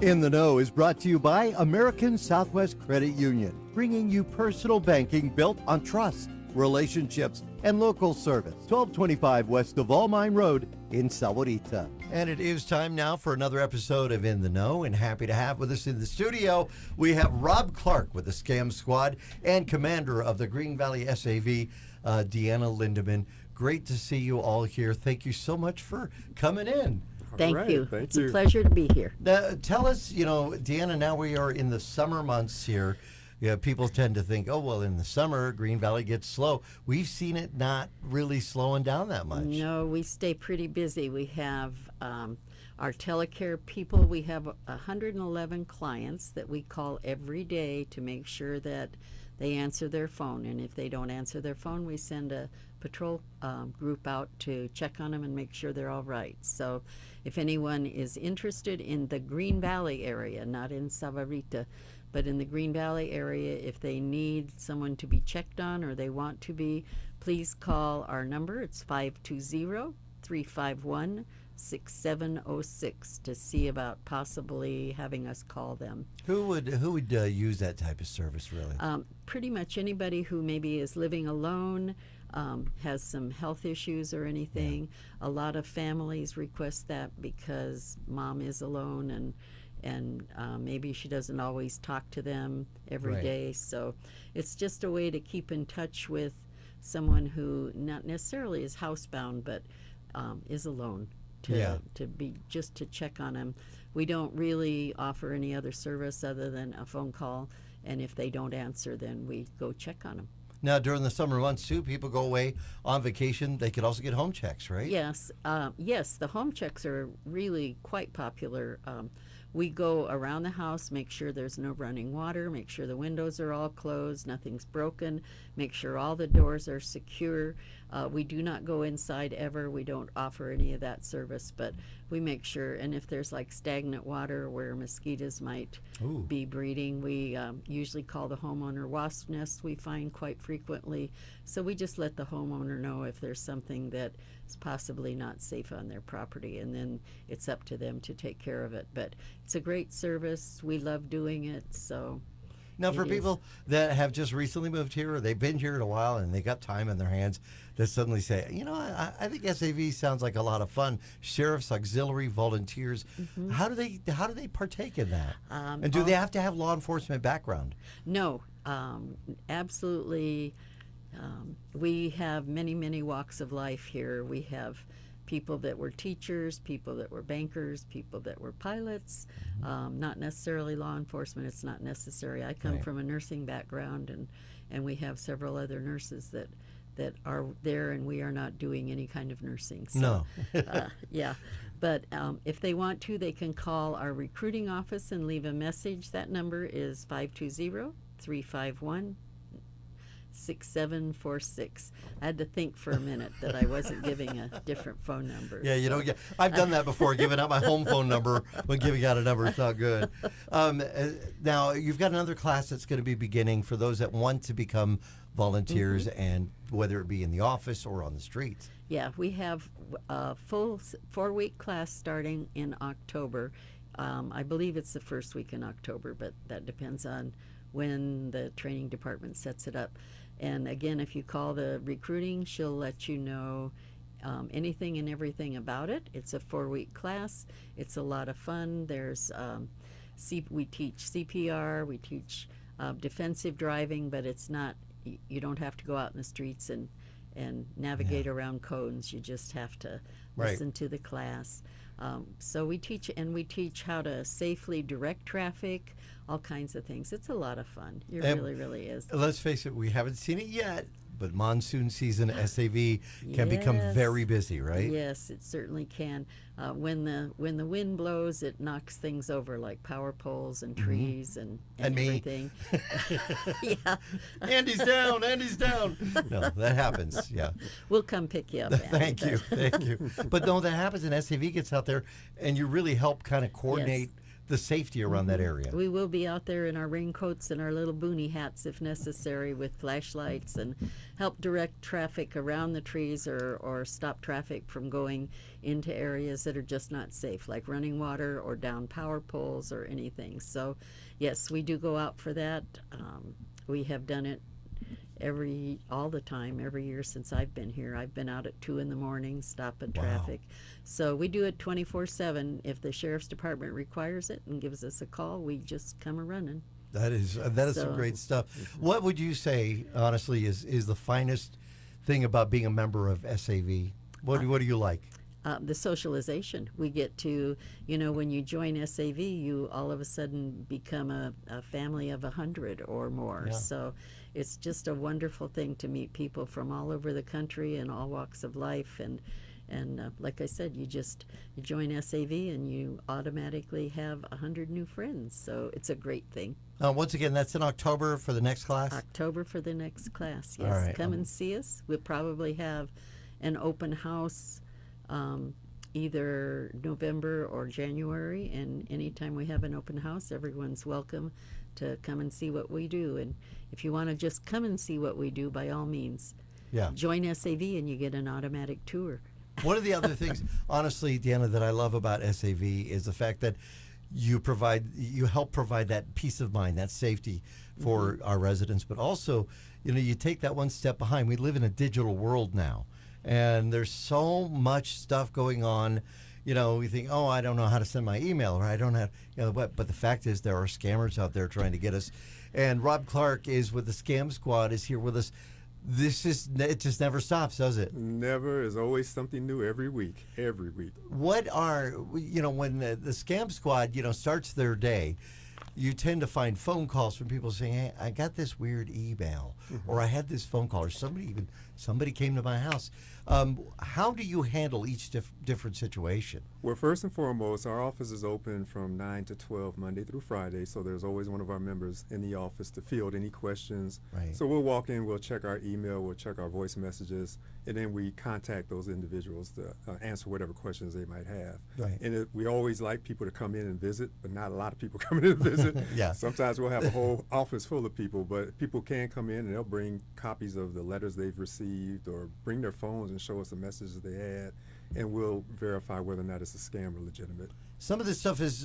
In the Know is brought to you by American Southwest Credit Union, bringing you personal banking built on trust, relationships, and local service. 1225 West of Mine Road in Sahuarita. And it is time now for another episode of In the Know, and happy to have with us in the studio, we have Rob Clark with the Scam Squad and commander of the Green Valley SAV, Deanna Lindeman. Great to see you all here. Thank you so much for coming in. Thank you. It's a pleasure to be here. Tell us, Deanna, now we are in the summer months here. People tend to think, oh, well, in the summer, Green Valley gets slow. We've seen it not really slowing down that much. No, we stay pretty busy. We have our TeleCare people. We have 111 clients that we call every day to make sure that they answer their phone. And if they don't answer their phone, we send a patrol group out to check on them and make sure they're all right. So if anyone is interested in the Green Valley area, not in Sahuarita, but in the Green Valley area, if they need someone to be checked on or they want to be, please call our number. It's 520-351-6706 to see about possibly having us call them. Who would use that type of service, really? Pretty much anybody who maybe is living alone, has some health issues or anything. Yeah. A lot of families request that because mom is alone and maybe she doesn't always talk to them every day. So it's just a way to keep in touch with someone who not necessarily is housebound, but is alone to check on them. We don't really offer any other service other than a phone call, and if they don't answer, then we go check on them. Now, during the summer months, too, people go away on vacation. They could also get home checks, right? Yes. Yes, the home checks are really quite popular. We go around the house, make sure there's no running water, make sure the windows are all closed, nothing's broken, make sure all the doors are secure. We do not go inside ever. We don't offer any of that service, but we make sure. And if there's like stagnant water where mosquitoes might be breeding, we usually call the homeowner. Wasp nests we find quite frequently. So we just let the homeowner know if there's something that is possibly not safe on their property, and then it's up to them to take care of it. But it's a great service. We love doing it. So now, for people that have just recently moved here, or they've been here in a while and they got time in their hands, that suddenly say, I think SAV sounds like a lot of fun. Sheriff's Auxiliary Volunteers. Mm-hmm. How do they partake in that? And do they have to have law enforcement background? No, absolutely. We have many, many walks of life here. We have people that were teachers, people that were bankers, people that were pilots, not necessarily law enforcement. It's not necessary. I come from a nursing background, and we have several other nurses that are there, and we are not doing any kind of nursing. So, no. Yeah. But if they want to, they can call our recruiting office and leave a message. That number is 520-351-6746. I had to think for a minute that I wasn't giving a different phone number. Yeah, I've done that before, giving out my home phone number when giving out a number is not good. Now, you've got another class that's going to be beginning for those that want to become volunteers, and whether it be in the office or on the streets. Yeah, we have a full 4-week class starting in October. I believe it's the first week in October, but that depends on when the training department sets it up. And again, if you call the recruiting, she'll let you know anything and everything about it. It's a 4-week class. It's a lot of fun. There's we teach CPR, we teach defensive driving, but it's not, you don't have to go out in the streets and navigate around cones. You just have to listen to the class. So we teach how to safely direct traffic, all kinds of things. It's a lot of fun. It really, really is. Let's face it, we haven't seen it yet, but monsoon season SAV can become very busy, right? Yes, it certainly can. When the wind blows, it knocks things over like power poles and trees and everything. Yeah. Andy's down. No, that happens. Yeah. We'll come pick you up. Thank you. But no, that happens, and SAV gets out there, and you really help kind of coordinate the safety around that area. We will be out there in our raincoats and our little boonie hats if necessary with flashlights and help direct traffic around the trees or stop traffic from going into areas that are just not safe, like running water or down power poles or anything. So, yes, we do go out for that. We have done it all the time, every year since I've been here. I've been out at 2 in the morning, stopping traffic. So we do it 24/7. If the sheriff's department requires it and gives us a call, we just come a running. That is some great stuff. What would you say, honestly, is the finest thing about being a member of SAV? What do you like? The socialization. We get to, when you join SAV, you all of a sudden become a family of 100 or more. Yeah. So it's just a wonderful thing to meet people from all over the country and all walks of life. And like I said, you join SAV and you automatically have 100 new friends. So it's a great thing. Once again, that's in October for the next class? October for the next class, yes. All right. Come and see us. We'll probably have an open house either November or January, and anytime we have an open house, everyone's welcome to come and see what we do. And if you want to just come and see what we do, by all means, join SAV and you get an automatic tour. One of the other things, honestly, Deanna, that I love about SAV is the fact that you help provide that peace of mind, that safety for our residents, but also, you take that one step behind. We live in a digital world now. And there's so much stuff going on. We think, I don't know how to send my email, or I don't have, but the fact is there are scammers out there trying to get us. And Rob Clark is with the Scam Squad, is here with us. It just never stops, does it? Never. There's always something new every week. What are, when the Scam Squad, starts their day, you tend to find phone calls from people saying, hey, I got this weird email, or I had this phone call, or somebody came to my house. How do you handle each different situation? Well, first and foremost, our office is open from 9 to 12 Monday through Friday, so there's always one of our members in the office to field any questions. Right. So we'll walk in, we'll check our email, we'll check our voice messages, and then we contact those individuals to answer whatever questions they might have. Right. And we always like people to come in and visit, but not a lot of people coming in and visit. Yeah. Sometimes we'll have a whole office full of people, but people can come in and they'll bring copies of the letters they've received or bring their phones and show us the messages they had, and we'll verify whether or not it's a scam or legitimate. Some of this stuff is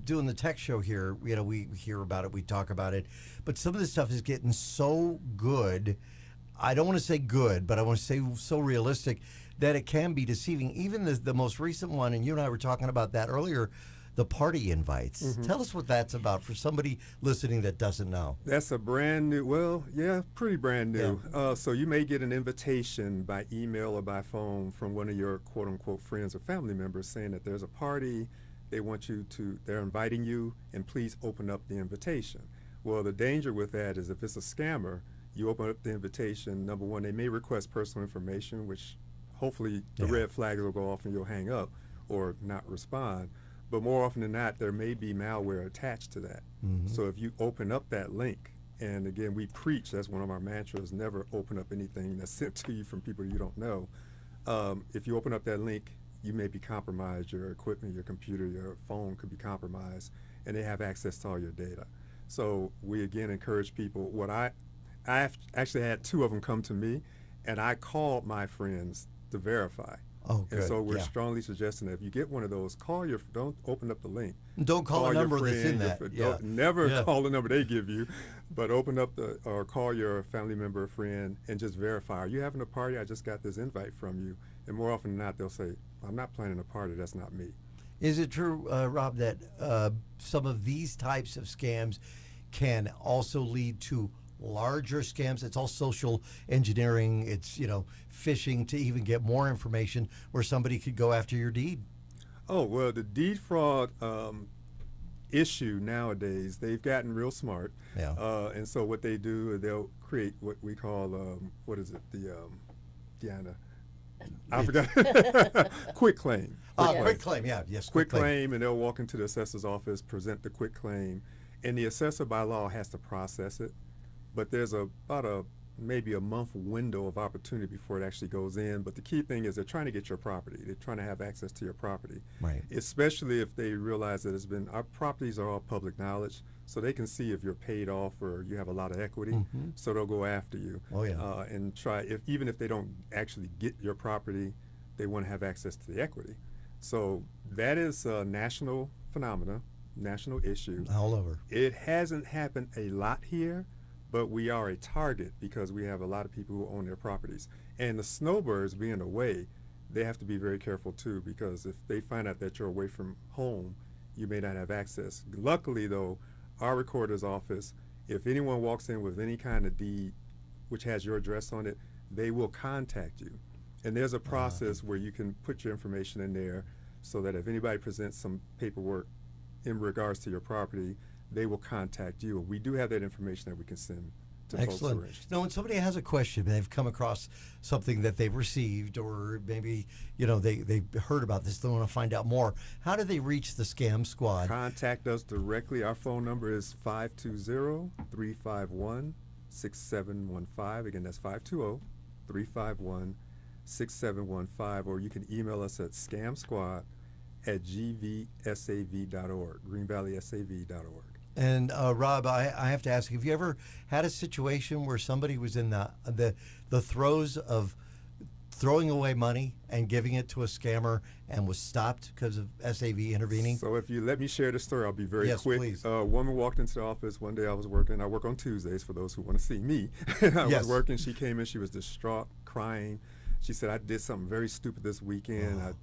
doing the tech show here, we hear about it, we talk about it, but some of this stuff is getting so good. I don't want to say good, but I want to say so realistic that it can be deceiving. Even the most recent one, and you and I were talking about that earlier, the party invites. Tell us what that's about for somebody listening that doesn't know. That's a brand new, pretty brand new. Yeah. So you may get an invitation by email or by phone from one of your quote-unquote friends or family members saying that there's a party, they're inviting you, and please open up the invitation. Well, the danger with that is if it's a scammer, you open up the invitation, number one, they may request personal information, which hopefully the red flags will go off and you'll hang up or not respond. But more often than not, there may be malware attached to that. So if you open up that link, and again, we preach, that's one of our mantras, never open up anything that's sent to you from people you don't know. If you open up that link, you may be compromised. Your equipment, your computer, your phone could be compromised, and they have access to all your data. So we again encourage people. I've actually had 2 of them come to me, and I called my friends to verify. Oh, good. And so we're strongly suggesting that if you get one of those, don't open up the link. Don't call a number that's in that. Never call the number they give you, but open up or call your family member or friend and just verify. Are you having a party? I just got this invite from you. And more often than not, they'll say, I'm not planning a party. That's not me. Is it true, Rob, that some of these types of scams can also lead to larger scams? It's all social engineering. It's, phishing to even get more information where somebody could go after your deed. Oh, well, the deed fraud issue nowadays, they've gotten real smart. Yeah. And so what they do, they'll create what we call, Deanna? I forgot. Quick claim. Quick claim, yes. Quick claim, and they'll walk into the assessor's office, present the quick claim, and the assessor by law has to process it. But there's about a maybe a month window of opportunity before it actually goes in. But the key thing is they're trying to get your property. They're trying to have access to your property. Right. Especially if they realize that our properties are all public knowledge, so they can see if you're paid off or you have a lot of equity. Mm-hmm. So they'll go after you. Oh, yeah. And try, even if they don't actually get your property, they want to have access to the equity. So that is a national phenomena, national issue. All over. It hasn't happened a lot here, but we are a target because we have a lot of people who own their properties. And the snowbirds being away, they have to be very careful too, because if they find out that you're away from home, you may not have access. Luckily though, our recorder's office, if anyone walks in with any kind of deed which has your address on it, they will contact you. And there's a process where you can put your information in there so that if anybody presents some paperwork in regards to your property, they will contact you. We do have that information that we can send to folks who are Excellent. interested. Now, when somebody has a question, they've come across something that they've received, or maybe they've heard about this, they want to find out more. How do they reach the Scam Squad? Contact us directly. Our phone number is 520-351-6715. Again, that's 520-351-6715. Or you can email us at scamsquad@gvsav.org, greenvalleysav.org. And Rob, I have to ask, have you ever had a situation where somebody was in the throes of throwing away money and giving it to a scammer and was stopped because of SAV intervening? So if you let me share the story, I'll be very Yes, quick. please. A woman walked into the office one day. I was working. I work on Tuesdays for those who want to see me. I Yes. was working. She came in. She was distraught, crying. She said, I did something very stupid this weekend. I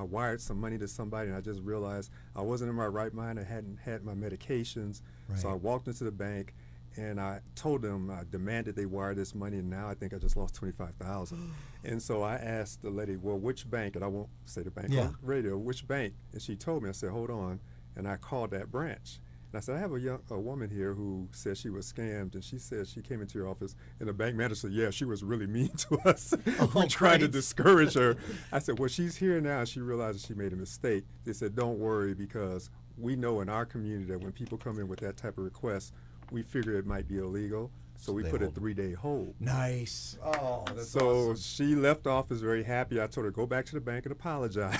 wired some money to somebody, and I just realized I wasn't in my right mind. I hadn't had my medications. So I Right. walked into the bank, and I told them, I demanded they wire this money, and now I think I just lost $25,000. And so I asked the lady, well, which bank? And I won't say the bank on radio, which bank? And she told me. I said, hold on. And I called that branch. And I said, I have a woman here who said she was scammed, and she said she came into your office, and the bank manager said, yeah, she was really mean to us. We tried to great. discourage her. I said, well, she's here now, and she realizes she made a mistake. They said, don't worry, because we know in our community that when people come in with that type of request, we figure it might be illegal, so we they put a hold 3-day hold. Nice. Oh, that's So awesome. she left office very happy. I told her, go back to the bank and apologize.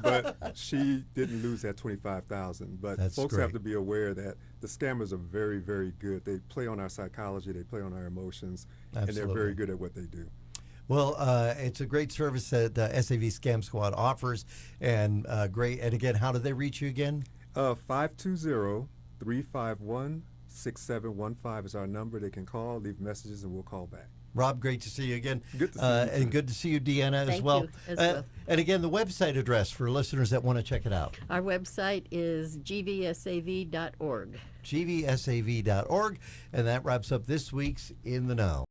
But she didn't lose that $25,000. But That's folks great. have to be aware that the scammers are very, very good. They play on our psychology, they play on our emotions, and they're Absolutely. very good at what they do. Well, it's a great service that SAV Scam Squad offers, and great. And again, how do they reach you again? 520-351-6715 is our number. They can call, leave messages, and we'll call back. Rob, great to see you again. Good to see you, And too. good to see you, Deanna, as Thank well. you, as well. And again, the website address for listeners that want to check it out. Our website is gvsav.org. gvsav.org. And that wraps up this week's In the Know.